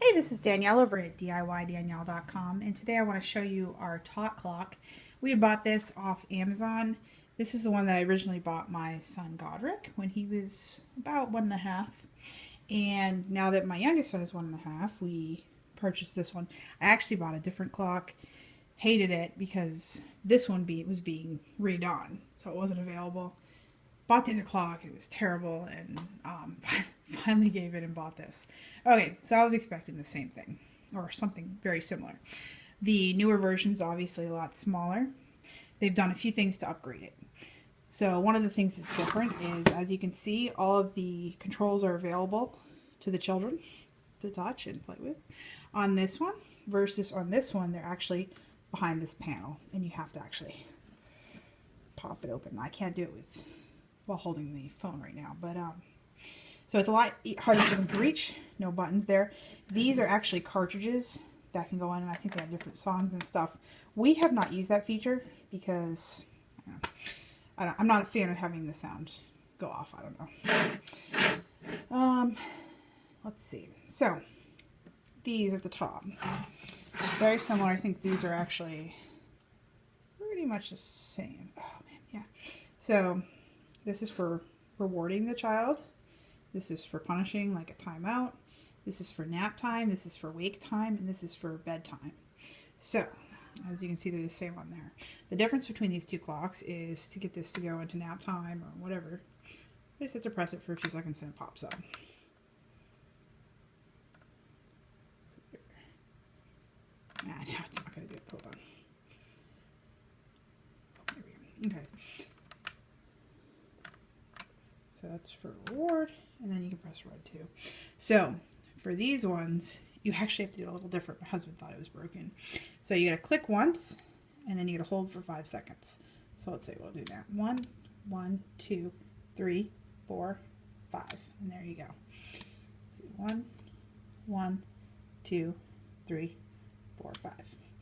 Hey, this is Danielle over at DIYDanielle.com, and today I want to show you our Tot Clock. We had bought this off Amazon. This is the one that I originally bought my son Godric when he was about 1.5. And now that my youngest son is 1.5, we purchased this one. I actually bought a different clock, hated it because this one was being redone, so it wasn't available. Bought the other clock, it was terrible, and finally gave it and bought this. Okay, so I was expecting the same thing, or something very similar. The newer version's obviously a lot smaller. They've done a few things to upgrade it. So one of the things that's different is, as you can see, all of the controls are available to the children to touch and play with. On this one, versus on this one, they're actually behind this panel, and you have to actually pop it open. I can't do it while holding the phone right now, but so it's a lot harder for them to reach. No buttons there. These are actually cartridges that can go in, and I think they have different songs and stuff. We have not used that feature because I'm not a fan of having the sound go off. I don't know. Let's see. So these at the top, very similar. I think these are actually pretty much the same. Oh man, yeah. So this is for rewarding the child. This is for punishing, like a timeout. This is for nap time. This is for wake time. And this is for bedtime. So, as you can see, they're the same on there. The difference between these two clocks is to get this to go into nap time or whatever. I just have to press it for a few seconds and it pops up. Now it's not going to do it. Hold on. There we go. Okay. So that's for reward, and then you can press red too. So for these ones, you actually have to do a little different. My husband thought it was broken. So you gotta click once, and then you gotta hold for 5 seconds. So let's say we'll do that. 1, 1, 2, 3, 4, 5, and there you go. So 1, 1, 2, 3, 4, 5.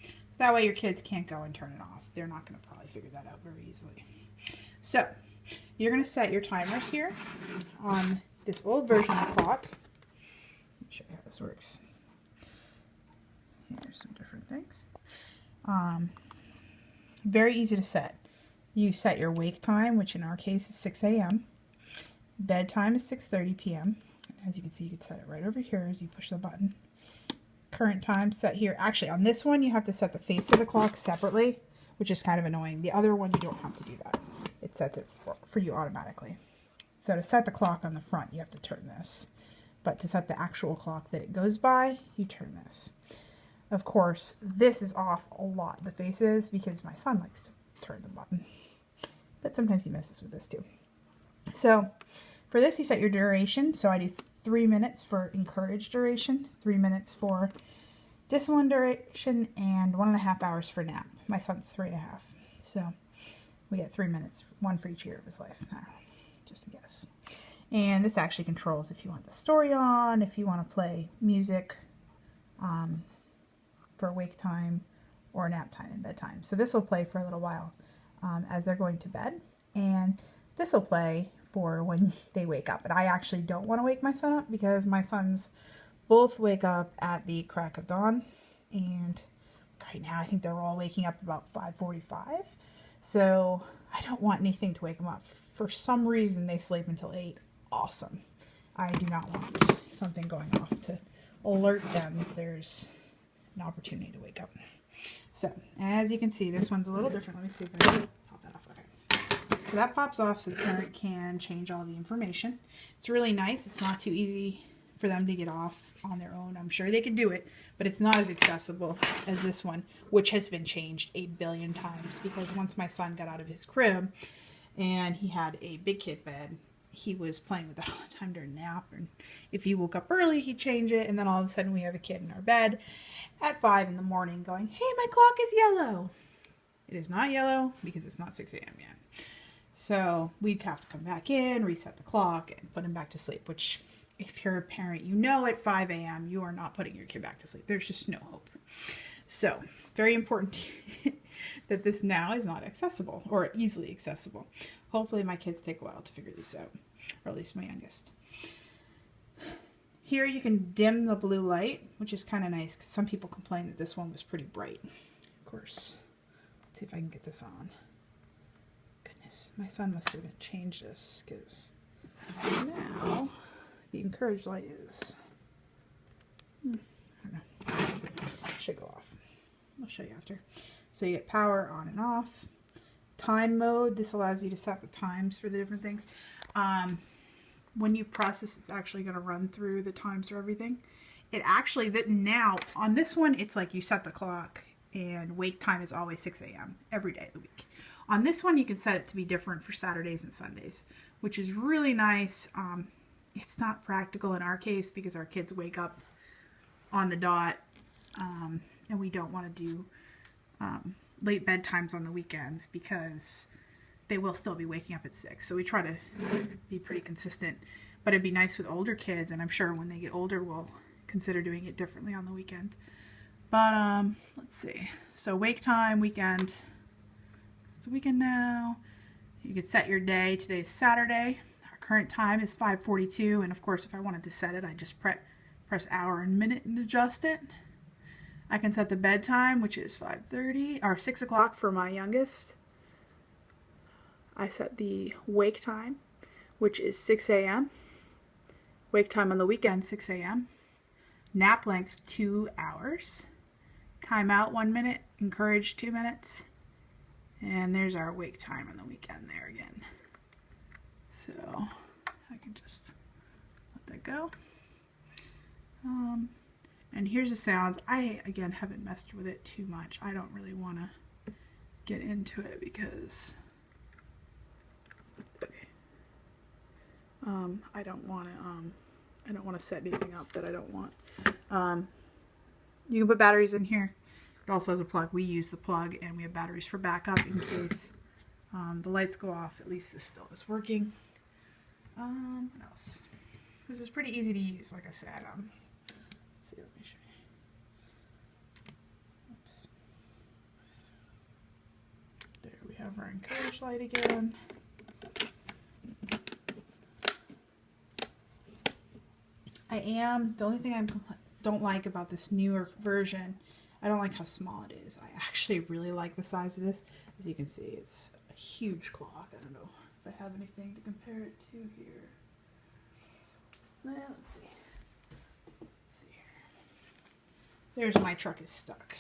So that way your kids can't go and turn it off. They're not gonna probably figure that out very easily. So you're going to set your timers here on this old version of the clock. Let me show you how this works. Here's some different things. Very easy to set. You set your wake time, which in our case is 6 a.m. Bedtime is 6:30 p.m. As you can see, you can set it right over here as you push the button. Current time set here. Actually, on this one, you have to set the face of the clock separately, which is kind of annoying. The other one, you don't have to do that. It sets it for you automatically. So to set the clock on the front, you have to turn this. But to set the actual clock that it goes by, you turn this. Of course, this is off a lot, the faces, because my son likes to turn the button. But sometimes he messes with this too. So for this, you set your duration. So I do 3 minutes for encouraged duration, 3 minutes for discipline duration, and 1.5 hours for nap. My son's 3.5. So we get 3 minutes, one for each year of his life. Just a guess. And this actually controls if you want the story on, if you want to play music for wake time or nap time and bedtime. So this will play for a little while as they're going to bed. And this will play for when they wake up. And I actually don't want to wake my son up because my sons both wake up at the crack of dawn. And right now I think they're all waking up about 5:45. So I don't want anything to wake them up. For some reason, they sleep until 8. Awesome. I do not want something going off to alert them if there's an opportunity to wake up. So as you can see, this one's a little different. Let me see if I can pop that off. Okay. So that pops off so the parent can change all the information. It's really nice. It's not too easy for them to get off on their own. I'm sure they can do it, but it's not as accessible as this one, which has been changed 8 billion times, because once my son got out of his crib and he had a big kid bed, he was playing with that all the time during nap, and if he woke up early, he'd change it, and then all of a sudden we have a kid in our bed at 5 in the morning going, "Hey, my clock is yellow." It is not yellow because it's not 6 a.m. yet. So we'd have to come back in, reset the clock, and put him back to sleep, which if you're a parent, you know at 5 a.m. you are not putting your kid back to sleep. There's just no hope. So very important that this now is not accessible or easily accessible. Hopefully my kids take a while to figure this out, or at least my youngest. Here you can dim the blue light, which is kind of nice because some people complain that this one was pretty bright. Of course, let's see if I can get this on. Goodness, my son must have changed this because now the encouraged light is, I don't know, it should go off. I'll show you after. So you get power on and off. Time mode, this allows you to set the times for the different things. When you press this, it's actually going to run through the times for everything. It actually, now on this one, it's like you set the clock and wake time is always 6 a.m. every day of the week. On this one, you can set it to be different for Saturdays and Sundays, which is really nice. It's not practical in our case because our kids wake up on the dot, and we don't want to do late bedtimes on the weekends because they will still be waking up at 6. So we try to be pretty consistent, but it'd be nice with older kids, and I'm sure when they get older we'll consider doing it differently on the weekend. But let's see. So wake time, weekend. It's a weekend now. You could set your day. Today's Saturday. Our current time is 5:42, and of course if I wanted to set it, I just press hour and minute and adjust it. I can set the bedtime, which is 5:30 or 6 o'clock for my youngest. I set the wake time, which is 6 a.m. Wake time on the weekend, 6 a.m. Nap length, 2 hours. Timeout, 1 minute. Encouraged, 2 minutes. And there's our wake time on the weekend there again. So I can just let that go. And here's the sounds. I, again, haven't messed with it too much. I don't really want to get into it because I don't want to set anything up that I don't want. You can put batteries in here. It also has a plug. We use the plug, and we have batteries for backup in case the lights go off. At least this still is working. What else? This is pretty easy to use, like I said. Let's see, let me show you. Oops. There we have our encouraged light again. The only thing I don't like about this newer version, I don't like how small it is. I actually really like the size of this. As you can see, it's a huge clock. I don't know if I have anything to compare it to here. Well, let's see. There's my truck is stuck.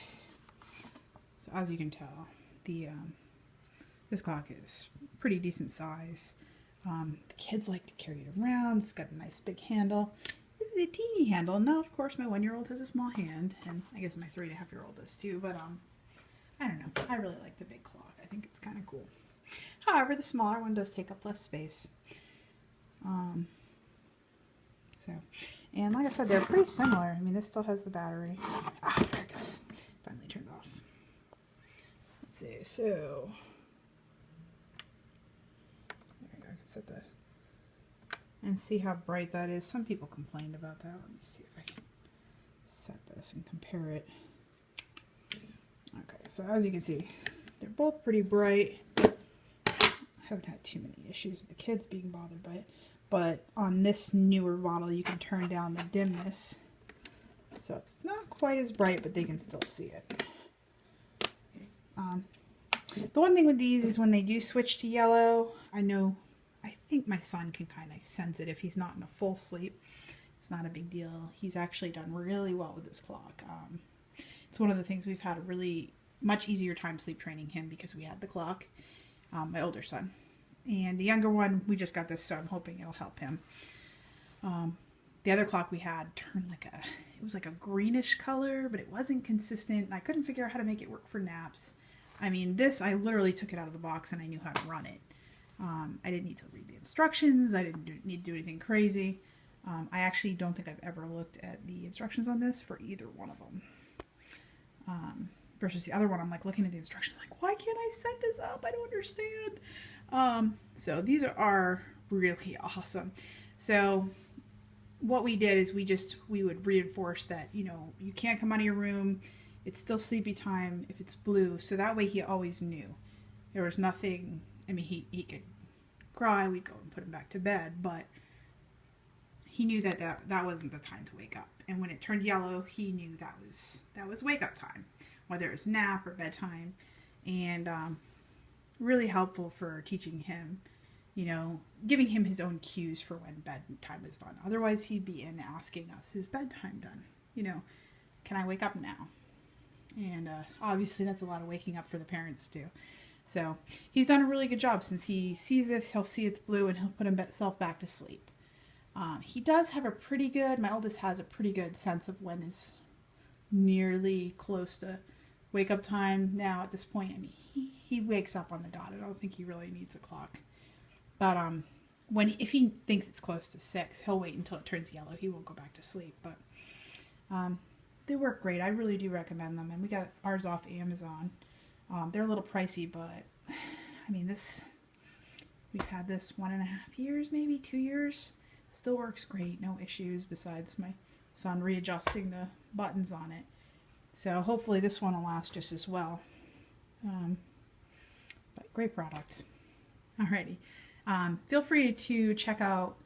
So as you can tell, this clock is pretty decent size. The kids like to carry it around. It's got a nice big handle. This is a teeny handle. Now, of course, my 1-year-old has a small hand, and I guess my 3.5-year-old does too. But I don't know. I really like the big clock. I think it's kind of cool. However, the smaller one does take up less space. And like I said, they're pretty similar. I mean, this still has the battery. Ah, there it goes. Finally turned off. Let's see. So there we go. I can set that and see how bright that is. Some people complained about that. Let me see if I can set this and compare it. Okay, so as you can see, they're both pretty bright. I haven't had too many issues with the kids being bothered by it. But on this newer model, you can turn down the dimness. So it's not quite as bright, but they can still see it. The one thing with these is when they do switch to yellow, I think my son can kind of sense it if he's not in a full sleep. It's not a big deal. He's actually done really well with this clock. It's one of the things we've had a really much easier time sleep training him because we had the clock, my older son. And the younger one, we just got this, so I'm hoping it'll help him. The other clock we had turned it was like a greenish color, but it wasn't consistent. I couldn't figure out how to make it work for naps. I mean, this, I literally took it out of the box and I knew how to run it. I didn't need to read the instructions. I didn't need to do anything crazy. I actually don't think I've ever looked at the instructions on this for either one of them. Versus the other one, I'm like looking at the instructions like, why can't I set this up? I don't understand. So these are really awesome. So what we did is we would reinforce that, you can't come out of your room. It's still sleepy time if it's blue. So that way he always knew. There was nothing, I mean, he could cry, we'd go and put him back to bed, but he knew that, that wasn't the time to wake up. And when it turned yellow, he knew that was wake up time, whether it was nap or bedtime. And really helpful for teaching him, you know, giving him his own cues for when bedtime is done. Otherwise, he'd be in asking us, is bedtime done? You know, can I wake up now? And obviously that's a lot of waking up for the parents too. So he's done a really good job. Since he sees this, he'll see it's blue and he'll put himself back to sleep. He does have a pretty good, my oldest has a pretty good sense of when is nearly close to wake up time. Now at this point, I mean, he wakes up on the dot. I don't think he really needs a clock. But if he thinks it's close to 6, he'll wait until it turns yellow. He won't go back to sleep. But they work great. I really do recommend them. And we got ours off Amazon. They're a little pricey, but I mean, we've had this 1.5 years, maybe 2 years. Still works great. No issues besides my son readjusting the buttons on it. So hopefully this one will last just as well. But great product. Alrighty. Feel free to check out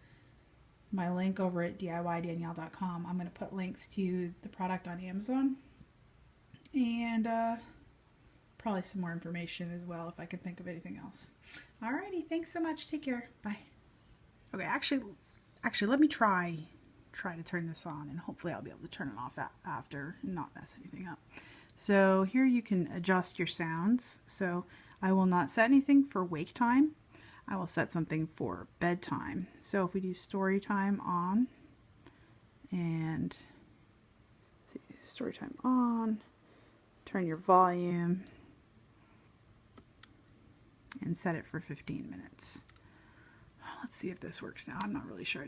my link over at DIYDanielle.com. I'm going to put links to the product on Amazon and probably some more information as well if I can think of anything else. Alrighty, thanks so much. Take care. Bye. Okay, actually let me try to turn this on, and hopefully I'll be able to turn it off after and not mess anything up. So here you can adjust your sounds. So I will not set anything for wake time. I will set something for bedtime. So if we do story time on, and let's see, story time on, turn your volume and set it for 15 minutes. Let's see if this works now. I'm not really sure I did